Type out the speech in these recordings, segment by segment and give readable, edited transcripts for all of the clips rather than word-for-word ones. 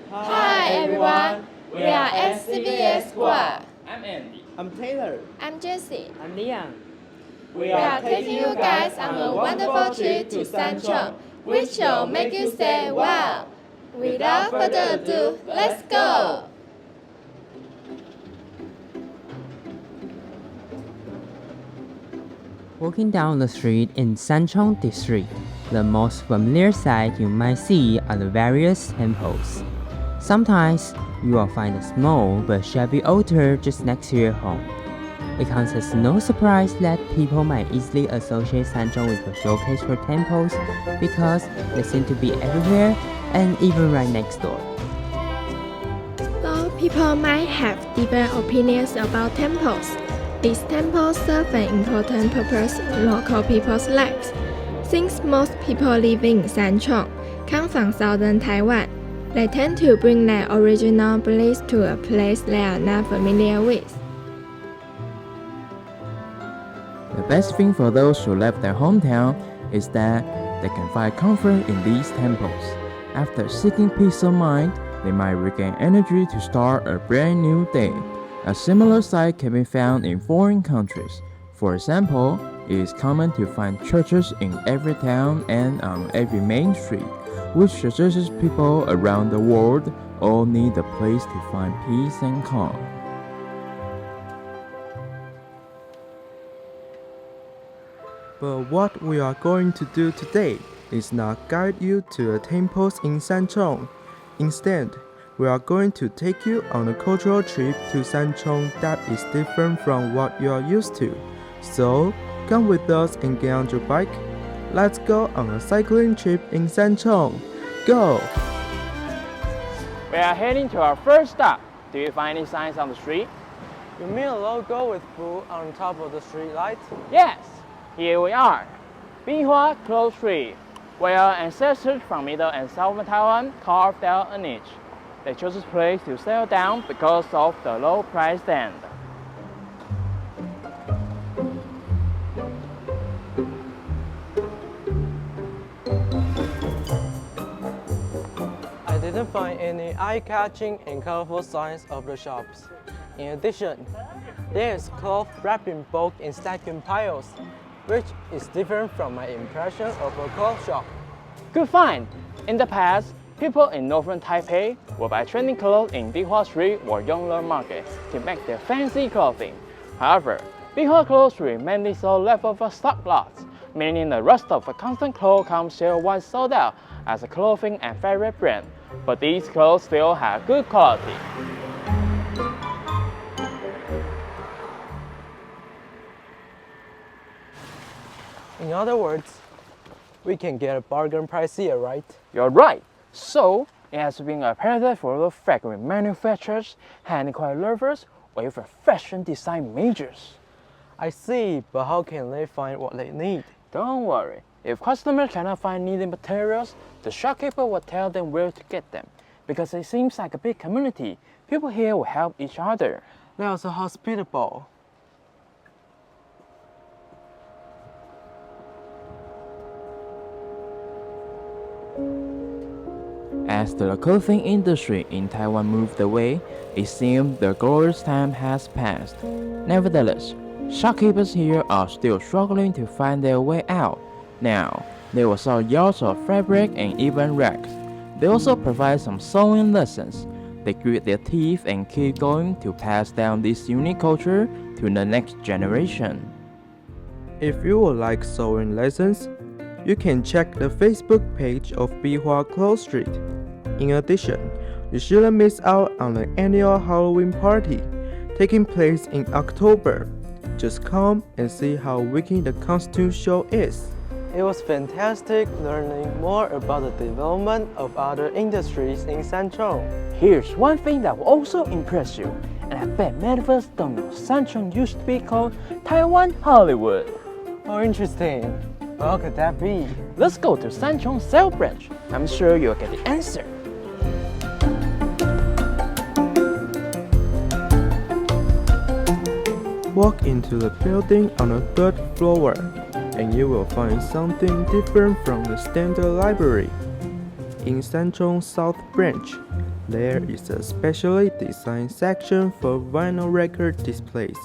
Hi everyone, we are SCBS Squad. I'm Andy. I'm Taylor. I'm Jessie. I'm Liang. We are taking you guys on a wonderful trip to Sanchong, which will make you say wow. Without further ado, let's go! Walking down the street in Sanchong district, the most familiar sight you might see are the various temples. Sometimes you will find a small but shabby altar just next to your home. It comes as no surprise that people might easily associate Sanchong with a showcase for temples because they seem to be everywhere and even right next door. Though people might have different opinions about temples, these temples serve an important purpose in local people's lives. Since most people living in Sanchong come from southern Taiwan, they tend to bring their original beliefs to a place they are not familiar with. The best thing for those who left their hometown is that they can find comfort in these temples. After seeking peace of mind, they might regain energy to start a brand new day. A similar sight can be found in foreign countries. For example, it is common to find churches in every town and on every main street, which suggests people around the world all need a place to find peace and calm. But what we are going to do today is not guide you to the temples in Sanchong. Instead, we are going to take you on a cultural trip to Sanchong that is different from what you are used to. So, come with us and get on your bike. Let's go on a cycling trip in Sanchong. Go! We are heading to our first stop. Do you find any signs on the street? You mean a logo with blue on top of the street light? Yes, here we are. Bihua Clothes Street, where ancestors from Middle and Southern Taiwan carved out a niche. They chose this place to settle down because of the low price stand. I didn't find any eye-catching and colorful signs of the shops. In addition, there is cloth wrapped in bulk and stacked in piles, which is different from my impression of a cloth shop. Good find! In the past, people in northern Taipei would buy trending clothes in Bihua Street or Yongle Market to make their fancy clothing. However, Bihua Clothes Street mainly sold leftover stock lots, meaning the rest of the constant clothes comes still once sold out as a clothing and favorite brand, but these clothes still have good quality. In other words, we can get a bargain price here, right? You're right. So, it has been a paradise for the fragrant manufacturers, handicraft lovers, or even fashion design majors. I see, but how can they find what they need? Don't worry. If customers cannot find needed materials, the shopkeeper will tell them where to get them. Because it seems like a big community, people here will help each other. They are so hospitable. As the clothing industry in Taiwan moved away, it seemed the glorious time has passed. Nevertheless, shopkeepers here are still struggling to find their way out. Now, they will sell yards of fabric and even rags. They also provide some sewing lessons. They grit their teeth and keep going to pass down this unique culture to the next generation. If you would like sewing lessons, you can check the Facebook page of Bihua Clothes Street. In addition, you shouldn't miss out on the annual Halloween party taking place in October. Just come and see how wicked the costume show is. It was fantastic learning more about the development of other industries in Sanchong. Here's one thing that will also impress you, and I bet many of us don't know Sanchong used to be called Taiwan Hollywood. Oh, interesting. What could that be? Let's go to Sanchong South Branch. I'm sure you'll get the answer. Walk into the building on the third floor, and you will find something different from the standard library. In Sanchong South Branch, There is a specially designed section for vinyl record displays.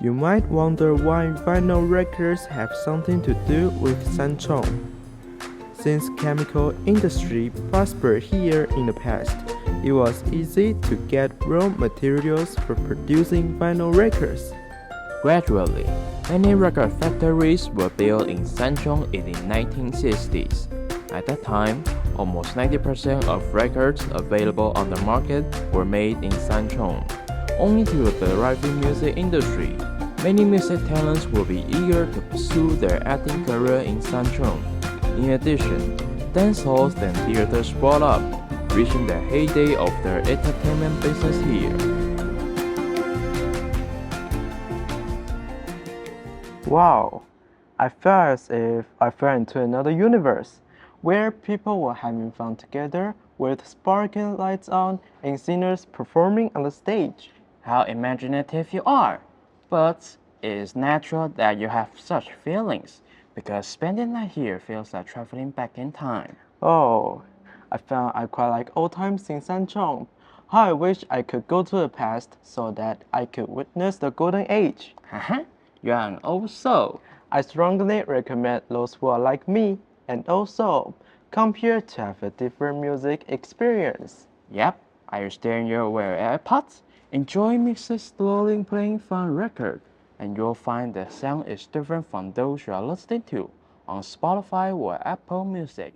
You might wonder why vinyl records have something to do with Sanchong. Since chemical industry prospered here in the past, it was easy to get raw materials for producing vinyl records. Gradually, many record factories were built in Sanchong in the 1960s. At that time, almost 90% of records available on the market were made in Sanchong. Owing to the thriving music industry, many music talents will be eager to pursue their acting career in Sanchong. In addition, dance halls and theaters sprang up, reaching the heyday of their entertainment business here. Wow! I felt as if I fell into another universe, where people were having fun together with sparkling lights on and singers performing on the stage. How imaginative you are! But it is natural that you have such feelings, because spending a night here feels like traveling back in time. Oh, I found I quite like old times in Sanchong. How I wish I could go to the past so that I could witness the golden age. Haha, you are an old soul. I strongly recommend those who are like me and also come here to have a different music experience. Yep, are you staring your wear AirPods? Enjoy music slowly playing fun record, and you'll find the sound is different from those you are listening to on Spotify or Apple Music.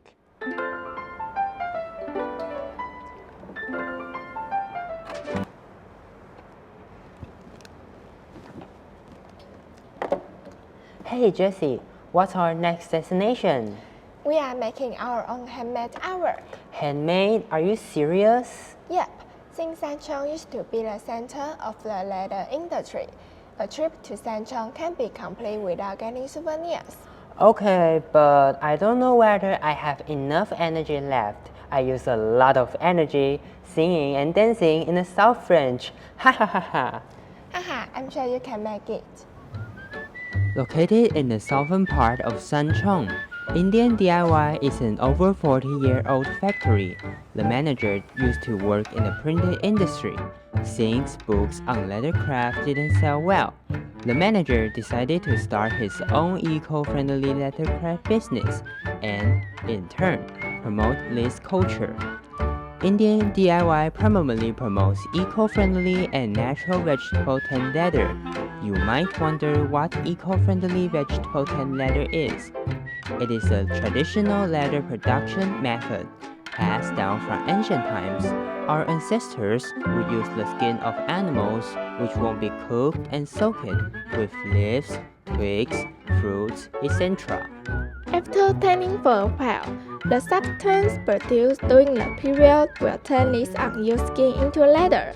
Hey Jessie, what's our next destination? We are making our own handmade artwork. Handmade? Are you serious? Yep, since Sanchong used to be the center of the leather industry, a trip to Sanchong can be complete without getting souvenirs. Okay, but I don't know whether I have enough energy left. I use a lot of energy singing and dancing in the South French. Ha ha ha ha. Haha, I'm sure you can make it. Located in the southern part of Sanchong, Indian DIY is an over 40-year-old factory. The manager used to work in the printing industry. Since books on leather craft didn't sell well, the manager decided to start his own eco-friendly leather craft business and, in turn, promote this culture. Indian DIY primarily promotes eco-friendly and natural vegetable tan leather. You might wonder what eco-friendly vegetable tan leather is. It is a traditional leather production method passed down from ancient times. Our ancestors would use the skin of animals which won't be cooked and soaked with leaves, twigs, fruits, etc. After tanning for a while, the substance produced during the period will turn this unused skin into leather,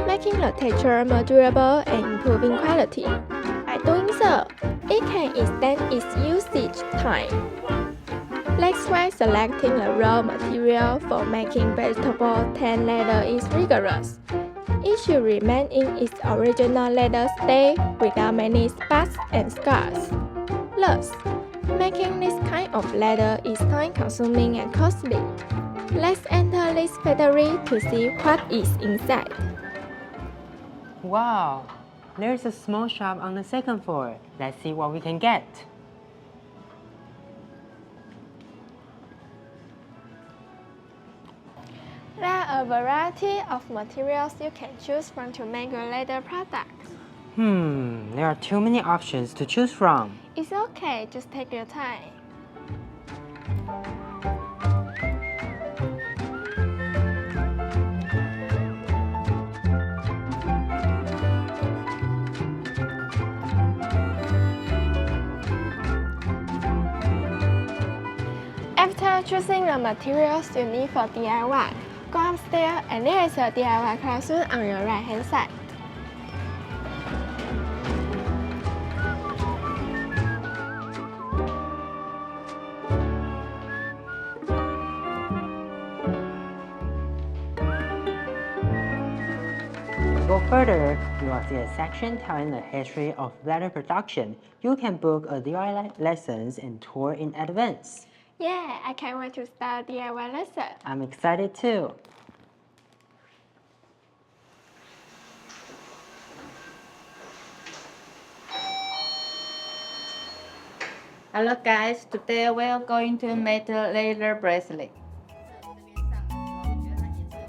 making the texture more durable and improving quality. By doing so, it can extend its usage time. That's why selecting the raw material for making vegetable tan leather is rigorous. It should remain in its original leather state without many spots and scars. Thus, making this kind of leather is time-consuming and costly. Let's enter this factory to see what is inside. Wow, there's a small shop on the second floor. Let's see what we can get. There are a variety of materials you can choose from to make your leather products. There are too many options to choose from. It's okay, just take your time. After choosing the materials you need for DIY, go upstairs and there is a DIY classroom on your right hand side. Go further, you will see a section telling the history of leather production. You can book a DIY lessons and tour in advance. Yeah, I can't wait to start DIY lesson. I'm excited too. Hello guys, today we are going to make a leather bracelet.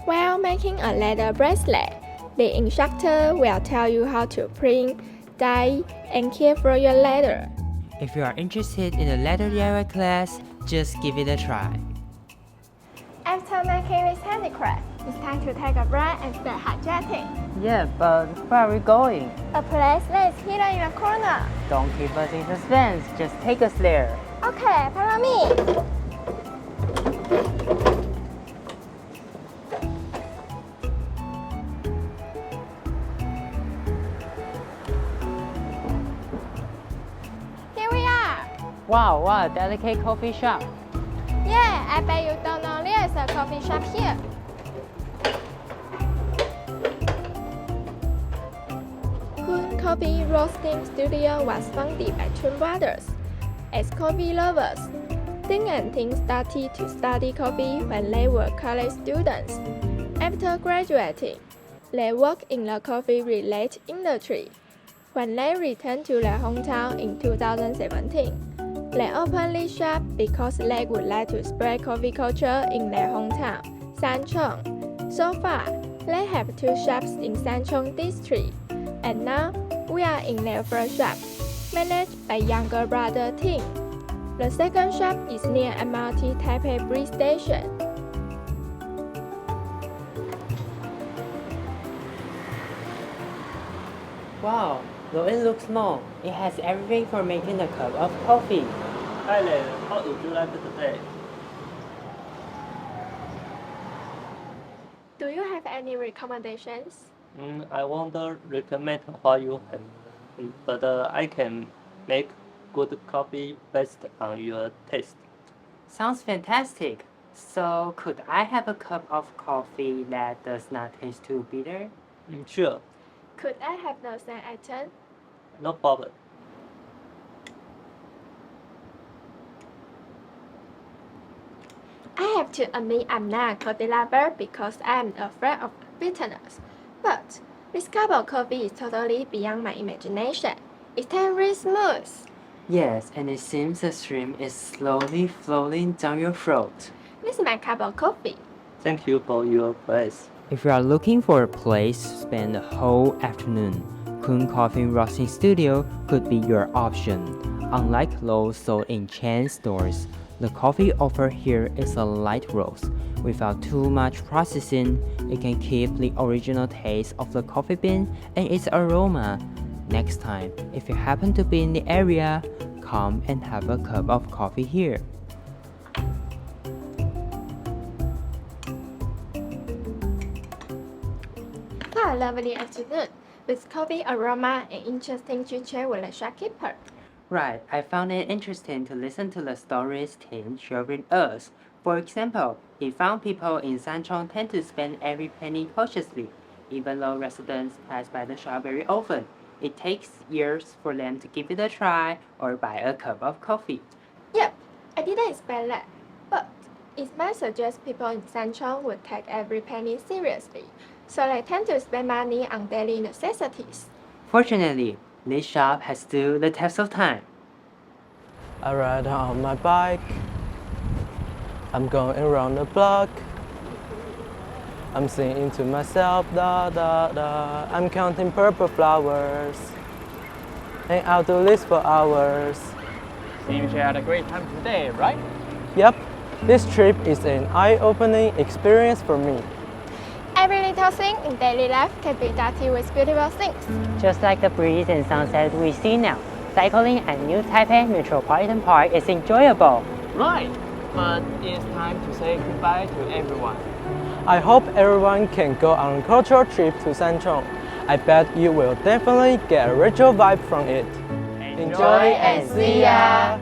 While making a leather bracelet, the instructor will tell you how to print, dye, and care for your leather. If you are interested in the leather DIY class, just give it a try. After making this handicraft, it's time to take a break and start hydrating. Yeah, but where are we going? A place that is hidden in the corner. Don't keep us in suspense, just take us there. Okay, follow me. Here we are. Wow, what a delicate coffee shop. Yeah, I bet you don't know there's a coffee shop here. Kun Coffee Roasting Studio was founded by twin brothers. As coffee lovers, Ding and Ting started to study coffee when they were college students. After graduating, they worked in the coffee-related industry. When they returned to their hometown in 2017, they opened this shop because they would like to spread coffee culture in their hometown, Sanchong. So far, they have 2 shops in Sanchong district, and now we are in their first shop, managed by younger brother Ting. The second shop is near MRT Taipei Bridge Station. Wow, though it looks small, it has everything for making a cup of coffee. Hi there, how would you like it today? Do you have any recommendations? I won't recommend what you have, but I can make good coffee based on your taste. Sounds fantastic. So, could I have a cup of coffee that does not taste too bitter? Sure, Could I have the same item? no problem. I have to admit I'm not a coffee lover because I am afraid of bitterness. But this cup of coffee is totally beyond my imagination. It tastes really smooth. Yes, and it seems the stream is slowly flowing down your throat. This is my cup of coffee. Thank you for your praise. If you are looking for a place to spend the whole afternoon, Kun Coffee Roasting Studio could be your option. Unlike those sold in chain stores, the coffee offered here is a light roast. Without too much processing, it can keep the original taste of the coffee bean and its aroma. Next time, if you happen to be in the area, come and have a cup of coffee here. What a lovely afternoon, with coffee aroma and interesting chit-chat with the shopkeeper. Right, I found it interesting to listen to the stories Tim shared with us. For example, he found people in Sanchong tend to spend every penny cautiously, even though residents pass by the shop very often. It takes years for them to give it a try or buy a cup of coffee. Yep, I didn't expect that. But it might suggest people in Sanchong would take every penny seriously, so they tend to spend money on daily necessities. Fortunately, this shop has stood the test of time. I ride on my bike. I'm going around the block. I'm singing to myself, da da da. I'm counting purple flowers. And I'll do this for hours. Seems you had a great time today, right? Yep, this trip is an eye-opening experience for me. Every little thing in daily life can be dirty with beautiful things. Just like the breeze and sunset we see now, cycling at New Taipei Metropolitan Park is enjoyable. Right, but it's time to say goodbye to everyone. I hope everyone can go on a cultural trip to Sanchong. I bet you will definitely get a ritual vibe from it. Enjoy and see ya!